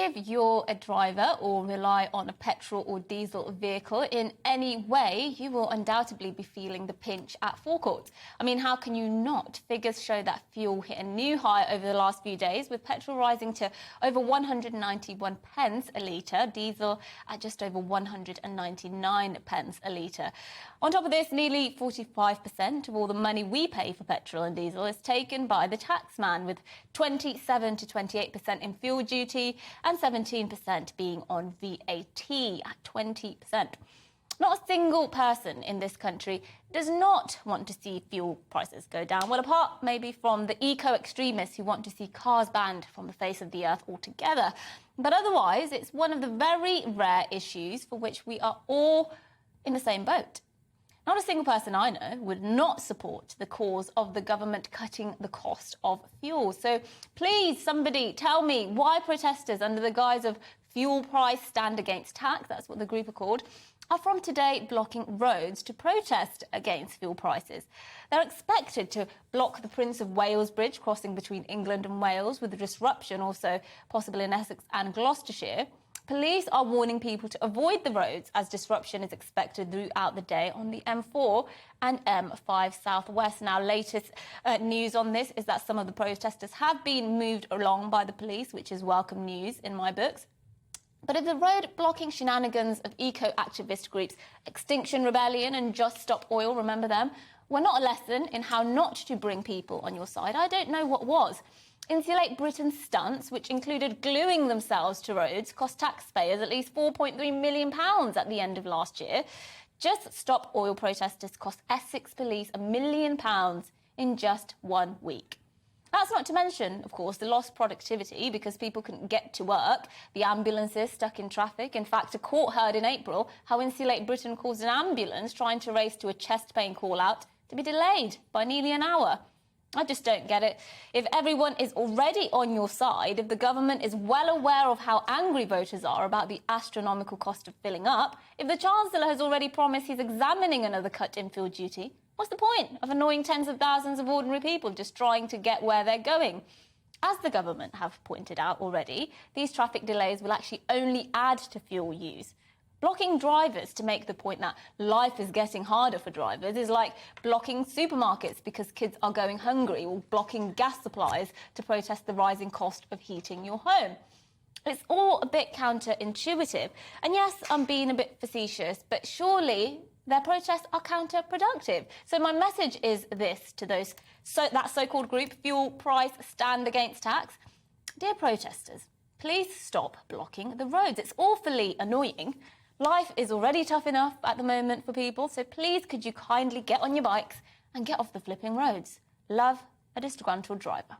if you're a driver or rely on a petrol or diesel vehicle in any way, you will undoubtedly be feeling the pinch at forecourt. I mean, how can you not? Figures show that fuel hit a new high over the last few days, with petrol rising to over 191 pence a litre, diesel at just over 199 pence a litre. On top of this, nearly 45% of all the money we pay for petrol and diesel is taken by the taxman, with 27 to 28% in fuel duty and 17% being on VAT at 20%. Not a single person in this country does not want to see fuel prices go down. Well, apart maybe from the eco-extremists who want to see cars banned from the face of the earth altogether. But otherwise, it's one of the very rare issues for which we are all in the same boat. Not a single person I know would not support the cause of the government cutting the cost of fuel. So please, somebody tell me why protesters under the guise of fuel price stand against tax, that's what the group are called, are from today blocking roads to protest against fuel prices. They're expected to block the Prince of Wales Bridge crossing between England and Wales, with disruption also possible in Essex and Gloucestershire. Police are warning people to avoid the roads as disruption is expected throughout the day on the M4 and M5 Southwest. Now, latest news on this is that some of the protesters have been moved along by the police, which is welcome news in my books. But if the road-blocking shenanigans of eco-activist groups Extinction Rebellion and Just Stop Oil, remember them, were not a lesson in how not to bring people on your side, I don't know what was. Insulate Britain's stunts, which included gluing themselves to roads, cost taxpayers at least £4.3 million at the end of last year. Just Stop Oil protesters cost Essex police £1 million in just 1 week. That's not to mention, of course, the lost productivity because people couldn't get to work, the ambulances stuck in traffic. In fact, a court heard in April how Insulate Britain caused an ambulance trying to race to a chest pain call-out to be delayed by nearly an hour. I just don't get it. If everyone is already on your side, if the government is well aware of how angry voters are about the astronomical cost of filling up, if the Chancellor has already promised he's examining another cut in fuel duty, what's the point of annoying tens of thousands of ordinary people just trying to get where they're going? As the government have pointed out already, these traffic delays will actually only add to fuel use. Blocking drivers to make the point that life is getting harder for drivers is like blocking supermarkets because kids are going hungry, or blocking gas supplies to protest the rising cost of heating your home. It's all a bit counterintuitive. And yes, I'm being a bit facetious, but surely their protests are counterproductive. So my message is this to that so-called group, Fuel Price Stand Against Tax. Dear protesters, please stop blocking the roads. It's awfully annoying. Life is already tough enough at the moment for people, so please could you kindly get on your bikes and get off the flipping roads. Love, a disgruntled driver.